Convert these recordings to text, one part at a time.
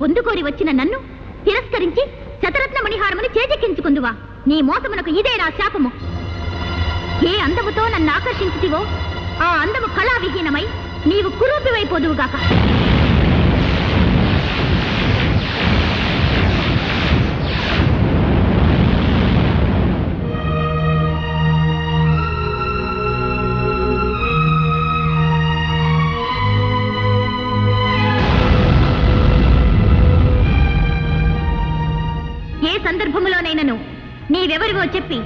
పొందుకోరి వచ్చిన నన్ను తిరస్కరించి శతరత్న మణిహారముని చేజెక్కించుకుందువా? నీ మోసమునకు ఇదే నా శాపము. ఏ అందముతో నన్ను ఆకర్షించుతివో ఆ అందము కళావిహీనమై నీవు కురూపివైపోదువుగాక. ఏ సందర్భములోనైనను నీవెవరివో చెప్పి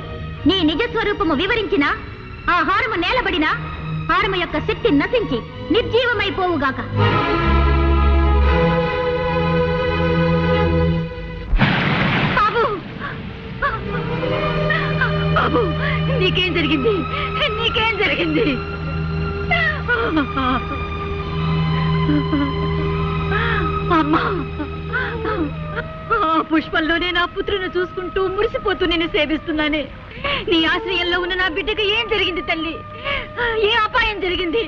నీ నిజస్వరూపము వివరించినా ఆ హారము నేలబడినా హారము యొక్క శక్తి నశించి నిర్జీవమైపోవుగాక. బాబు, బాబు, నీకేం జరిగింది? నీకేం జరిగింది? అమ్మా, పుష్పంలోనే నా పుత్రుని చూసుకుంటూ మురిసిపోతూ నేను సేవిస్తున్నానే. నీ ఆశ్రయంలో ఉన్న నా బిడ్డకు ఏం జరిగింది తల్లి? ఏ అపాయం జరిగింది?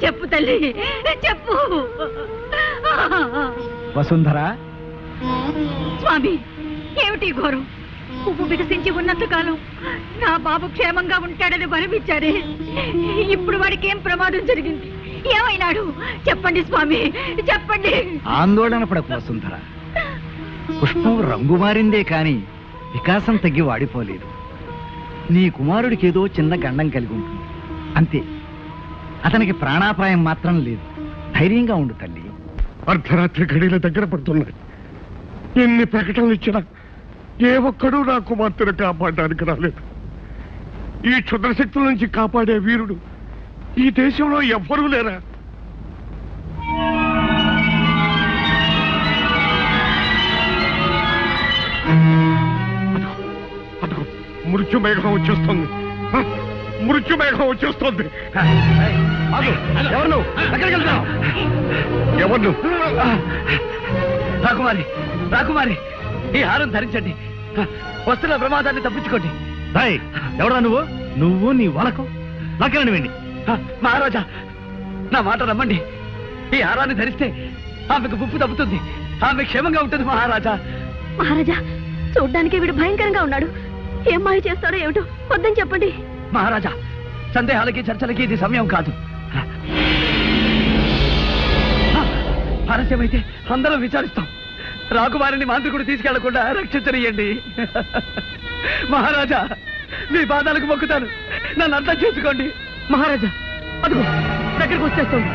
చెప్పు తల్లి, చెప్పు. వసుంధర, స్వామి, ఏమిటి ఘోరం? పువ్వు వికసించి ఉన్నంత కాలం నా బాబు క్షేమంగా ఉంటాడని వరమిచ్చారే. ఇప్పుడు వాడికి ఏం ప్రమాదం జరిగింది? ఏమైనాడు? చెప్పండి స్వామి, చెప్పండి. ఆందోళన పడకు వసుంధర. పుష్పం రంగు మారిందే కాని వికాసం తగ్గి వాడిపోలేదు. నీ కుమారుడికి ఏదో చిన్న గండం కలిగి ఉంటుంది అంతే. అతనికి ప్రాణాపాయం మాత్రం లేదు. ధైర్యంగా ఉండు తల్లి. అర్ధరాత్రి గడియల దగ్గర పడుతున్నాయి. ఎన్ని ప్రకటనలు ఇచ్చినా ఏ ఒక్కడూ నా కుమార్తెను కాపాడడానికి రాలేదు. ఈ క్షుద్రశక్తుల నుంచి కాపాడే వీరుడు ఈ దేశంలో ఎవ్వరూ లేరా? మృత్యుమేఘం వచ్చేస్తుంది. మృత్యుమేఘం వచ్చేస్తుంది. ఎవరు? ఎక్కడికి వెళ్తావు? ఎవరు? రాకుమారి, రాకుమారి, ఈ హారం ధరించండి. వస్తున్న ప్రమాదాన్ని తప్పించుకోండి. ఎవరా నువ్వు? నువ్వు నీ వలకు నాకేనండి వెండి. మహారాజా, నా మాట నమ్మండి. ఈ హారాన్ని ధరిస్తే ఆమెకు ముప్పు తప్పుతుంది. ఆమె క్షేమంగా ఉంటుంది మహారాజా. మహారాజా, చూడ్డానికి వీడు భయంకరంగా ఉన్నాడు. ఏం మాయ చేస్తారో ఏమిటో, వద్దని చెప్పండి. మహారాజా, సందేహాలకి చర్చలకి ఇది సమయం కాదు. ఆలస్యమైతే అందరం విచారిస్తాం. రాకుమారిని మాంత్రికుడు తీసుకెళ్లకుండా రక్షించనియండి. మహారాజా, మీ పాదాలకు మొక్కుతాను, నన్ను అర్థం చేసుకోండి. మహారాజా, అదిగో దగ్గరికి వచ్చేస్తుంది.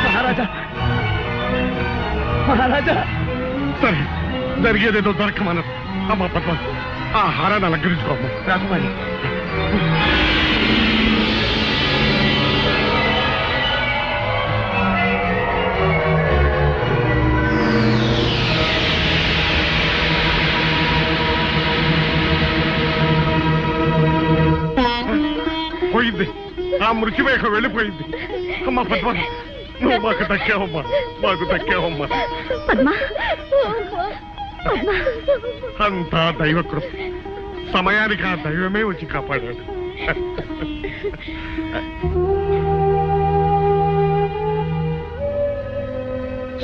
మహారాజా, మహారాజా. సరే, జరిగేదేదో దొరకమన్నారు. అమ్మా పద్మ, ఆ హారాన్ని అలంకరించుకోమ్మా. రాకుమారి, పోయింది. ఆ మృత్యుమేఘం వెళ్ళిపోయింది. అమ్మా పద్మ, నువ్వు మాకు దక్కావమ్మా, మాకు దక్కావమ్మా. అంతా దైవకృప. సమయానికి ఆ దైవమే వచ్చి కాపాడాడు.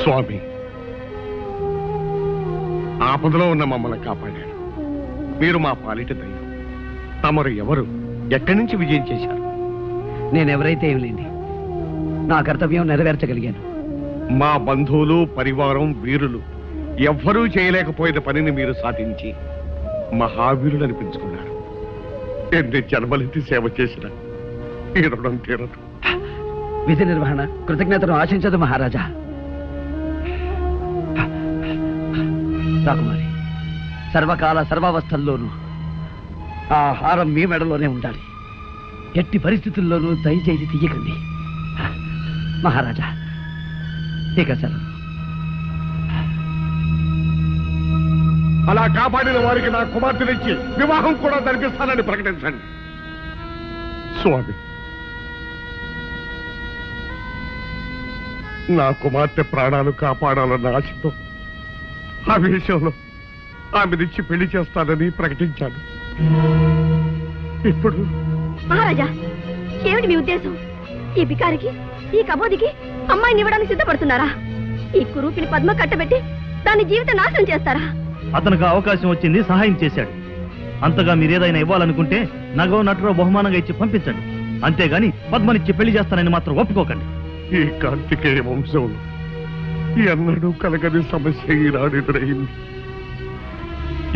స్వామి, ఆపదలో ఉన్న మమ్మల్ని కాపాడాడు. మీరు మా పాలిట దైవం. తమరు ఎవరు? ఎక్కడి నుంచి విజయం చేశారు? నేనెవరైతే ఏం లేండి, నా కర్తవ్యం నెరవేర్చగలిగాను. మా బంధువులు, పరివారం, వీరులు ఎవ్వరూ చేయలేకపోయిన పనిని మీరు సాధించి మహావీరులు అనిపించుకున్నారు. ఎన్ని జన్మలెత్తి సేవ చేసిన ఈ రుణం తీరదు. విధి నిర్వహణ కృతజ్ఞతను ఆశించదు మహారాజా. రాకుమారి, సర్వకాల సర్వావస్థల్లోనూ ఆ హారం మీ మెడలోనే ఉండాలి. ఎట్టి పరిస్థితుల్లోనూ దయచేసి తీయకండి మహారాజా. ఇక సెలవు. అలా కాపాడిన వారికి నా కుమార్తెనిచ్చి వివాహం కూడా జరిపిస్తానని ప్రకటించండి. స్వామి, నా కుమార్తె ప్రాణాలు కాపాడాలన్న ఆశతో ఆ విషయంలో ఆమెనిచ్చి పెళ్లి చేస్తానని ప్రకటించాను. ఇప్పుడు మహారాజా, ఏమిటి మీ ఉద్దేశం? ఈ బికారికి, ఈ కబోదికి అమ్మాయిని ఇవ్వడానికి సిద్ధపడుతున్నారా? ఈ కురూపిని పద్మ కట్టబెట్టి దాని జీవితం నాశనం చేస్తారా? అతనికి అవకాశం వచ్చింది, సహాయం చేశాడు. అంతగా మీరేదైనా ఇవ్వాలనుకుంటే నగో నటులో బహుమానంగా ఇచ్చి పంపించండి. అంతేగాని పద్మనిచ్చి పెళ్లి చేస్తానని మాత్రం ఒప్పుకోకండి. ఈ కార్తికేయ వంశంలో ఎన్నడూ కలగని సమస్య ఈనాడు ఎదురైంది.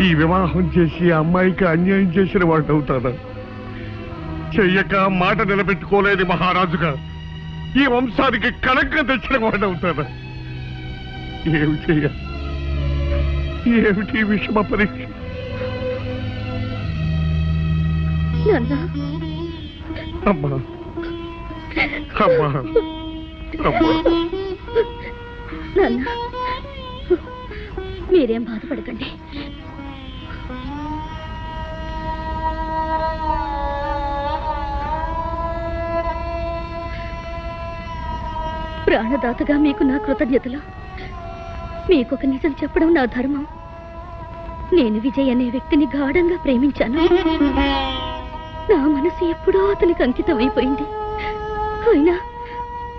ఈ వివాహం చేసి ఆ అమ్మాయికి అన్యాయం చేసిన వాడు అవుతాడా? చెయ్యక మాట నిలబెట్టుకోలేని మహారాజుగా ఈ వంశానికి కళంకం తెచ్చిన వాడు అవుతాడా? ఏమి చెయ్యాలి? ఏమిటి విషమ పరీక్ష? అమ్మా అమ్మా అమ్మా, నాన్న మీరేం బాధపడకండి. ప్రాణదాతగా మీకు నా కృతజ్ఞతలు. మీకొక నిజం చెప్పడం నా ధర్మం. నేను విజయ్ అనే వ్యక్తిని గాఢంగా ప్రేమించాను. నా మనసు ఎప్పుడో అతనికి అంకితం అయిపోయింది. అయినా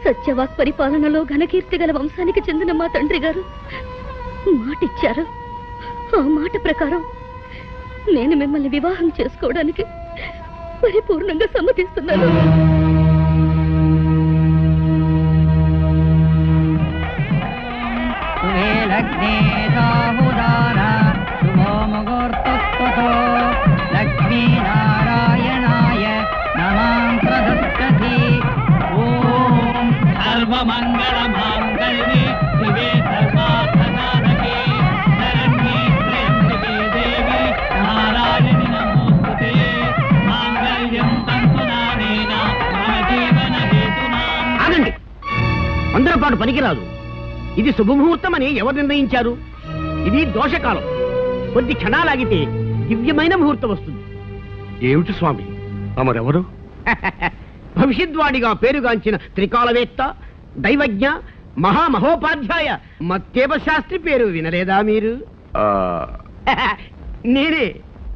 సత్యవాక్ పరిపాలనలో ఘనకీర్తి గల వంశానికి చెందిన మా తండ్రి గారు మాటిచ్చారు. ఆ మాట ప్రకారం నేను మిమ్మల్ని వివాహం చేసుకోవడానికి పరిపూర్ణంగా సమ్మతిస్తున్నాను. లక్ష్మీనారాయణాయ నమః ప్రదక్షతి. ఓం సర్వమంగళమాంగళ్యే శివే సర్వార్థసాధకే శరణ్యే త్ర్యంబకే దేవి నారాయణి నమోస్తుతే. మాంగళ్యం తంతునానేన మమ జీవన హేతునా. ఆగండి, అందరూ పాటు పనికిరాదు. ఇది శుభముహూర్తం అని ఎవరు నిర్ణయించారు? ఇది దోషకాలం. కొద్ది క్షణాలాగితే దివ్యమైన ముహూర్తం వస్తుంది. ఏమిటి స్వామి తమరెవరు? భవిష్యద్వాడిగా పేరుగాంచిన త్రికాలవేత్త, దైవజ్ఞ, మహామహోపాధ్యాయ మత్తేవ శాస్త్రి పేరు వినలేదా మీరు? నేనే.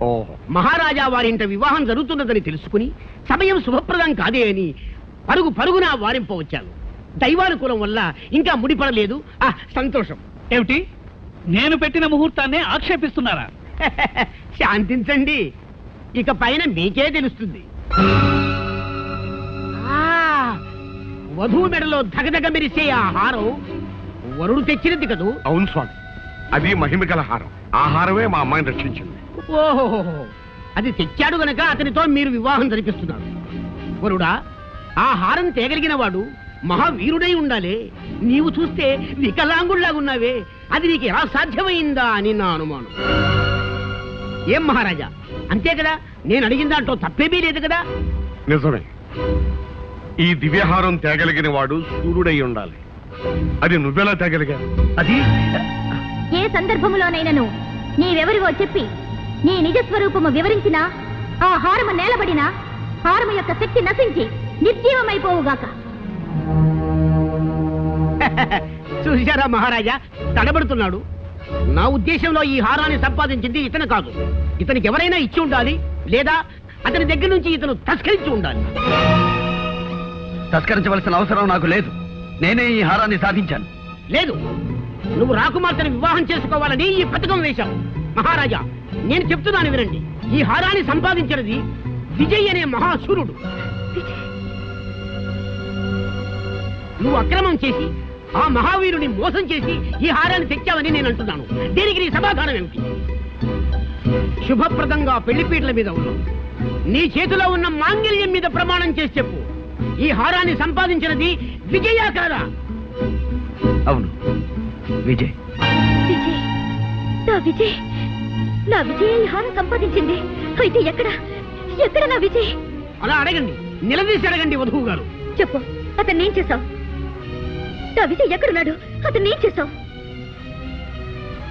ఓహో, మహారాజా వారింట వివాహం జరుగుతున్నదని తెలుసుకుని సమయం శుభప్రదం కాదే అని పరుగున వారింపవచ్చాను. దైవానుకూలం వల్ల ఇంకా ముడిపడలేదు. సంతోషం. ఏమిటి, నేను పెట్టిన ముహూర్తాన్ని ఆక్షేపిస్తున్నారా? శాంతించండి, ఇక పైన మీకే తెలుస్తుంది. వధువు మెడలో ధగధగ మెరిసే ఆ హారం వరుడు తెచ్చినది కదూ? అవును స్వామి, అది మహిమగల హారం. ఆ హారమే మా అమ్మాయిని రక్షించింది. ఓహో, అది తెచ్చాడు గనక అతనితో మీరు వివాహం జరిపిస్తున్నారు. వరుడా, ఆ హారం తేగలిగిన వాడు మహావీరుడై ఉండాలి. నీవు చూస్తే వికలాంగుళ్లాగున్నావే, అది నీకు ఎలా సాధ్యమైందా అని నా అనుమానం. ఏం మహారాజా, అంతే కదా? నేను అడిగిన దాంట్లో తప్పేమీ లేదు కదా? నిజమే. ఈ దివ్యహారం తేగలిగిన వాడు సూర్యుడై ఉండాలి. అది నువ్వెలా తేగలిగా? అది ఏ సందర్భంలోనైనను నీవెవరివో చెప్పి నీ నిజస్వరూపము వివరించినా ఆ హారము నేలబడినా హారము యొక్క శక్తి నశించి నిర్జీవమైపోవుగాక. చూశారా మహారాజా, తడబడుతున్నాడు. నా ఉద్దేశంలో ఈ హారాన్ని సంపాదించింది ఇతను కాదు. ఇతనికి ఎవరైనా ఇచ్చి ఉండాలి, లేదా అతని దగ్గర నుంచి ఇతను తస్కరించి ఉండాలి. తస్కరించవలసిన అవసరం నాకు లేదు. నేనే ఈ హారాన్ని సాధించాను. లేదు, నువ్వు రాకుమార్తెను వివాహం చేసుకోవాలని ఈ పథకం వేశావు. మహారాజా, నేను చెప్తున్నాను వినండి. ఈ హారాన్ని సంపాదించినది విజయ్ అనే మహాశూరుడు. నువ్వు అక్రమం చేసి ఆ మహావీరుని మోసం చేసి ఈ హారాన్ని తెచ్చావని నేను అంటున్నాను. దీనికి నీ సమాధానం ఏమిటి? శుభప్రదంగా పెళ్లిపీటల మీద ఉన్నావు. నీ చేతిలో ఉన్న మాంగళ్యం మీద ప్రమాణం చేసి చెప్పు, ఈ హారాన్ని సంపాదించినది విజయా కాదా? అవును, విజయ్. విజయ్, నా విజయ్, నా విజయ్ ఈ హారం సంపాదించింది. అయితే ఎక్కడ ఎక్కడ నా విజయ్? అలా అడగండి, నిలదీసి అడగండి వధువు గారు. చెప్పు, అతన్ని ఏం చేశావు? నా విజయ్ ఎక్కడున్నాడు? అతన్ని ఏం చేశావు?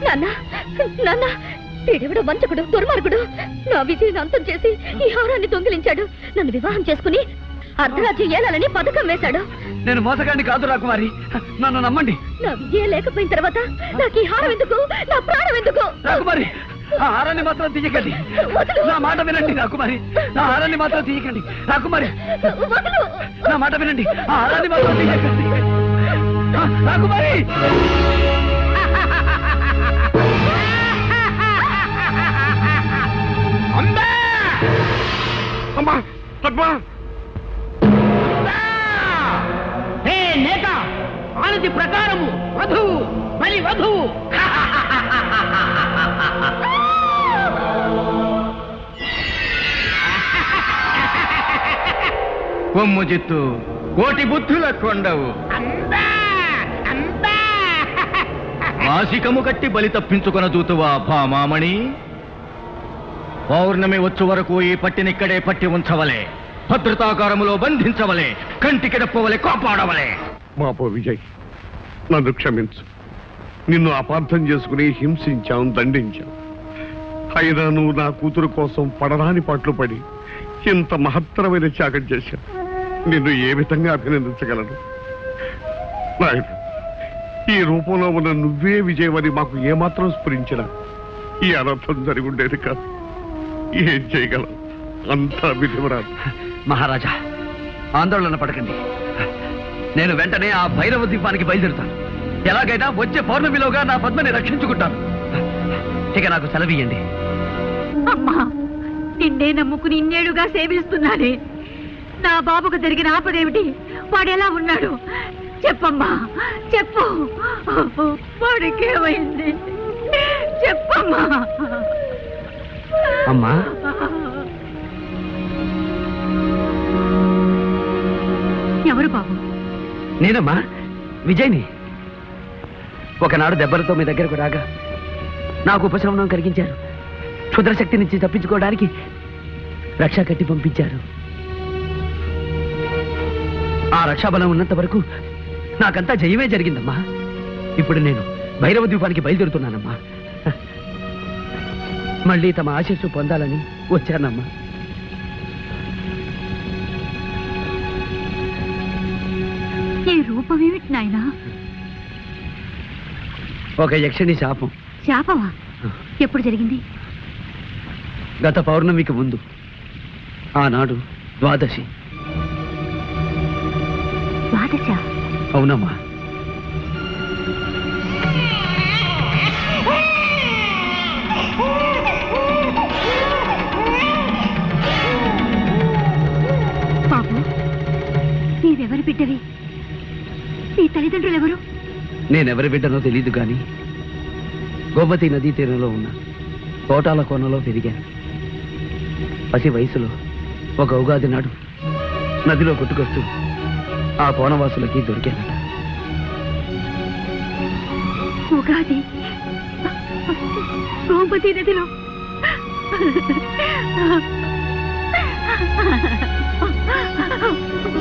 నాన్న, నాన్న, వీడెవడో వంచకుడు, దుర్మార్గుడు. నా విజయ్ అంతం చేసి ఈ హారాన్ని దొంగిలించాడు. నన్ను వివాహం చేసుకుని అర్ధరాజ్యం ఏలాలని పథకం వేశాడు. నేను మోసగాడిని కాదు రాకుమారి, నన్ను నమ్మండి. నా విజయ లేకపోయిన తర్వాత నాకు ఈ హారం ఎందుకు? నా ప్రాణం ఎందుకు? రాకుమారి, ఆ హారాన్ని మాత్రం తీయకండి. నా మాట వినండి రాకుమారి, నా హారాన్ని మాత్రం తీయకండి. రాకుమారి, నా మాట వినండి, ఆ హారాన్ని మాత్రం తీయకండి. రాకుమారి అమ్మా పద్మా హే నేత, ఆనతి ప్రకారము వధువు బలి వధువు. కొమ్ము జిత్తు కోటి బుద్ధుల కొండవు మాసికము కట్టి బలి తప్పించుకొన దూతువా భామామణి. పౌర్ణమి వచ్చు వరకు ఈ పట్టినిక్కడే పట్టి ఉంచవలే, భద్రతాకారములో బంధించవలే, కంటికి రెప్పవలే కాపాడవలే. మాపో విజయ్, నన్ను క్షమించు. నిన్ను అపార్థం చేసుకుని హింసించాం, దండించాం. అయినా నువ్వు నా కూతురు కోసం పడరాని పాటలు పడి ఇంత మహత్తరమైన త్యాగం చేశావు. నిన్ను ఏ విధంగా అభినందించగలను? నాయన, ఈ రూపంలో ఉన్న నువ్వే విజయమని మాకు ఏమాత్రం స్ఫురించినా ఈ అనర్థం జరిగి ఉండేది కాదు. ఏం చేయగలం? అంతా విధివరాదు. మహారాజా, ఆందోళన పడకండి. నేను వెంటనే ఆ భైరవ ద్వీపానికి బయలుదేరుతాను. ఎలాగైనా వచ్చే పౌర్ణమిలోగా నా పద్మని రక్షించుకుంటాను. ఇక నాకు సెలవియ్యండి. అమ్మా, నిన్నే నమ్ముకుని ఇన్నేళ్లుగా సేవిస్తున్నానే. నా బాబుకు జరిగిన ఆపదేమిటి? వాడెలా ఉన్నాడు చెప్పమ్మా, చెప్పు. వాడికేమైంది చెప్పమ్మా. అమ్మా, ఎవరు బాబు? నేనమ్మా, విజయ్ని. ఒకనాడు దెబ్బలతో మీ దగ్గరకు రాగా నాకు ఉపశమనం కలిగించారు. క్షుద్రశక్తి నుంచి తప్పించుకోవడానికి రక్షా కట్టి పంపించారు. ఆ రక్షాబలం ఉన్నంత వరకు నాకంతా జయమే జరిగిందమ్మా. ఇప్పుడు నేను భైరవ ద్వీపానికి బయలుదేరుతున్నానమ్మా. మళ్ళీ తమ ఆశీస్సు పొందాలని వచ్చానమ్మా. ఈ రూపమేమిటి నాయనా? ఒక యక్షిణి శాపం. శాపమా? ఎప్పుడు జరిగింది? గత పౌర్ణమికి ముందు, ఆనాడు ద్వాదశి. ద్వాదశ? అవునమ్మా. బాబు, నీవెవరి బిడ్డవి? నీ తల్లిదండ్రులు ఎవరు? నేనెవరి బిడ్డనో తెలీదు కానీ గోమతి నదీ తీరంలో ఉన్న కోటాల కోనలో పెరిగాను. పసి వయసులో ఒక ఉగాది నాడు నదిలో కొట్టుకొస్తూ ఆ కోనవాసులకి దొరికానట. ఉగాది గోమతి నదిలో?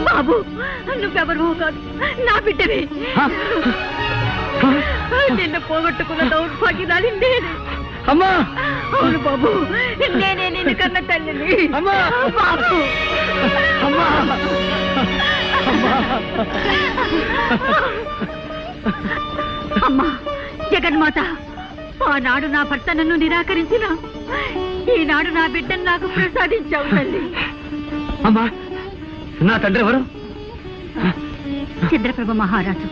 బాబు, నువ్వెవరు కాదు, నా బిడ్డవే. నిన్ను పోగొట్టుకున్న దౌర్భాగ్యదాన్ని నేనే. అమ్మా! అవును బాబు, నేనే నిన్ను కన్న తల్లిని. అమ్మా! బాబు! అమ్మా! అమ్మా జగన్మాత, ఆనాడు నా భర్త నన్ను నిరాకరించిన ఈనాడు నా బిడ్డను నాకు ప్రసాదించావు తల్లి. అమ్మా, నా తండ్రి ఎవరు? చంద్రప్రభ మహారాజు.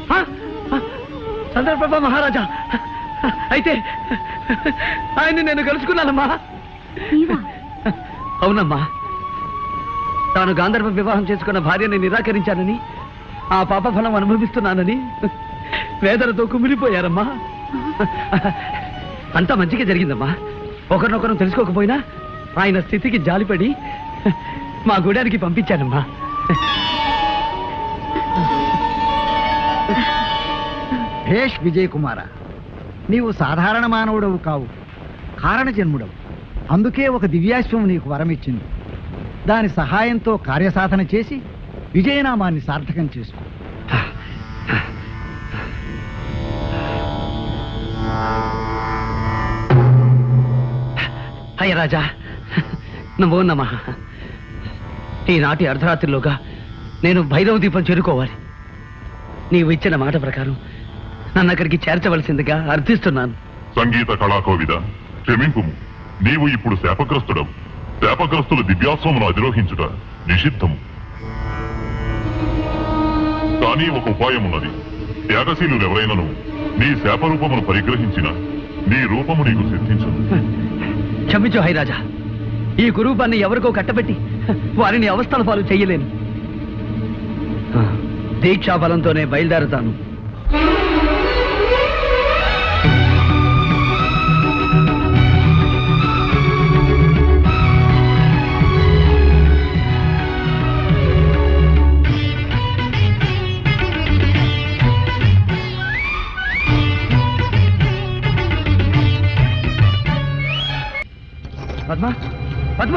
చంద్రప్రభ మహారాజా? అయితే ఆయన్ని నేను కలుసుకున్నానమ్మా. నీవా? అవునమ్మా. తాను గాంధర్వ వివాహం చేసుకున్న భార్యని నిరాకరించానని, ఆ పాప ఫలం అనుభవిస్తున్నానని వేదనతో కుమిలిపోయారమ్మా. అంతా మంచిగా జరిగిందమ్మా. ఒకరినొకరు తెలుసుకోకపోయినా ఆయన స్థితికి జాలిపడి మా గూడానికి పంపించానమ్మా. భేష్ విజయ్ కుమార, నీవు సాధారణ మానవుడవు కావు, కారణ జన్ముడవు. అందుకే ఒక దివ్యాశ్వం నీకు వరమిచ్చింది. దాని సహాయంతో కార్యసాధన చేసి విజయనామాన్ని సార్థకం చేసుకో. అయ్య రాజా, నమో నమః. ఈనాటి అర్ధరాత్రిలోగా నేను భైరవ దీపం చేరుకోవాలి. నీవు ఇచ్చిన మాట ప్రకారం నన్ను అక్కడికి చేర్చవలసిందిగా అర్థిస్తున్నాను. సంగీత కళాకోవిద, క్షమింపుము. నీవు ఇప్పుడు శాపగ్రస్తుడవు. శాపగ్రస్తుల దివ్యాశ్వమును అధిరోహించుట నిషిద్ధము. కానీ ఒక ఉపాయం ఉన్నది. త్యాగశీలు ఎవరైనను నీ శాపరూపమును పరిగ్రహించిన నీ రూపము నీకు సిద్ధించదు. క్షమించు హైరాజా, ఈ కురూపాన్ని ఎవరికో కట్టబెట్టి వారిని అవస్థల పాలు చెయ్యలేను. దీక్షా బలంతోనే బయలుదేరుతాను. పద్మ, పద్మ,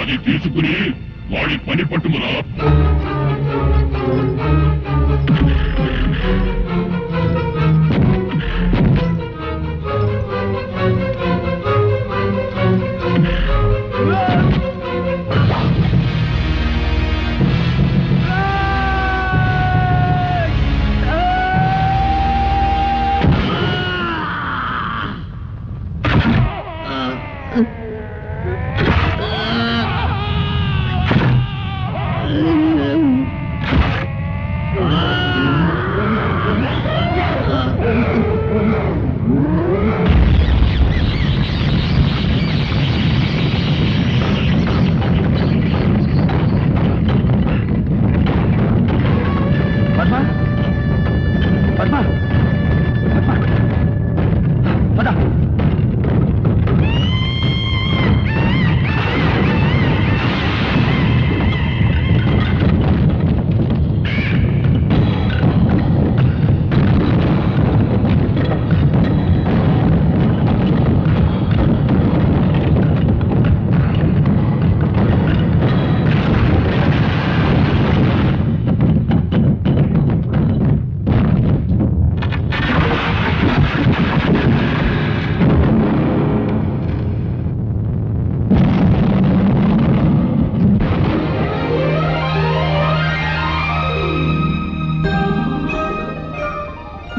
అది తీసుకుని వాడి పని పట్టుమురా.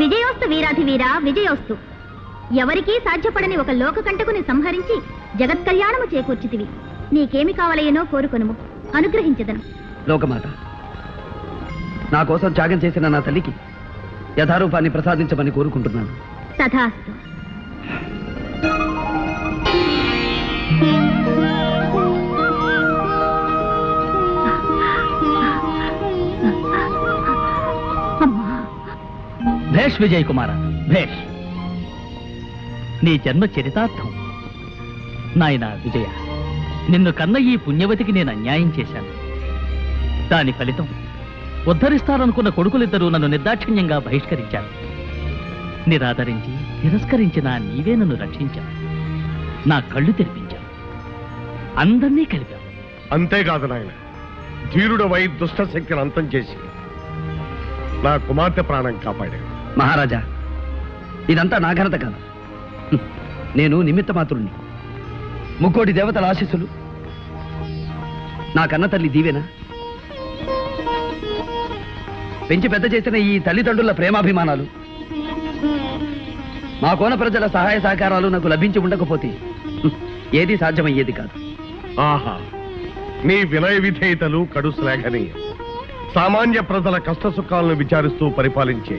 విజయోస్తు వీరాధి వీరా విజయోస్తు. ఎవరికీ సాధ్యపడని ఒక లోకకంటకుని సంహరించి జగత్ కళ్యాణము చేకూర్చితివి. నీకేమి కావాలయ్యనో కోరుకొనుము, అనుగ్రహించదను. లోకమాత, నా కోసం త్యాగం చేసిన నా తల్లికి యథారూపాన్ని ప్రసాదించమని కోరుకుంటున్నాను. తథాస్తు. భేష్ విజయ్ కుమార, భేష్. నీ జన్మ చరితార్థం. నాయనా విజయ, నిన్ను కన్న ఈ పుణ్యవతికి నేను అన్యాయం చేశాను. దాని ఫలితం ఉద్ధరిస్తారనుకున్న కొడుకులిద్దరూ నన్ను నిర్దాక్షిణ్యంగా బహిష్కరించారు. నిరాదరించి తిరస్కరించిన నీవే నన్ను రక్షించావు. నా కళ్ళు తెరిపించావు, అందరినీ కలిపావు. అంతేకాదు నాయన, ధీరుడవై దుష్ట శక్తిని అంతం చేసి నా కుమార్తె ప్రాణం కాపాడాడు. మహారాజా, ఇదంతా నా ఘనత కాదు. నేను నిమిత్త మాత్రుణ్ణి. ముక్కోటి దేవతల ఆశీస్సులు, నా కన్న తల్లి దీవెన, పెంచి పెద్ద చేసిన ఈ తల్లిదండ్రుల ప్రేమాభిమానాలు, మా కోన ప్రజల సహాయ సహకారాలు నాకు లభించి ఉండకపోతే ఏది సాధ్యమయ్యేది కాదు. ఆహా, నీ వినయ విధేయతలు కడు శ్లాఘనీయం. సామాన్య ప్రజల కష్ట సుఖాలను విచారిస్తూ పరిపాలించే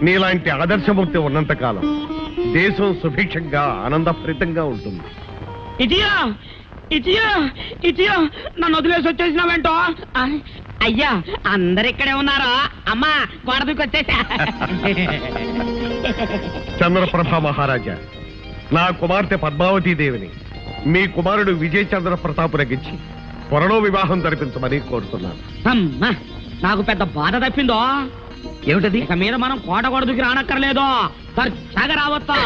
నీలాంటి ఆదర్శమూర్తి ఉన్నంతకాలం దేశం సుభిక్షంగా ఆనందభరితంగా ఉంటుంది. ఇటియా ఇటియా ఇటియా, నన్ను వదిలేసి వచ్చేసినావేంటో? అయ్యా, అందరిక్కడే ఉన్నారా? అమ్మా, గొడవకి వచ్చేసా. చంద్రప్రభ మహారాజా, నా కుమార్తె పద్మావతీదేవిని మీ కుమారుడు విజయ్ చంద్ర ప్రతాప్ రగించి త్వరలో వివాహం జరిపించమని కోరుతున్నాను. అమ్మా, నాకు పెద్ద బాధ తప్పిందో. ఏమిటది? ఇక మీద మనం కోట గొడవకి రానక్కర్లేదు, ఖర్చాగా రావచ్చా.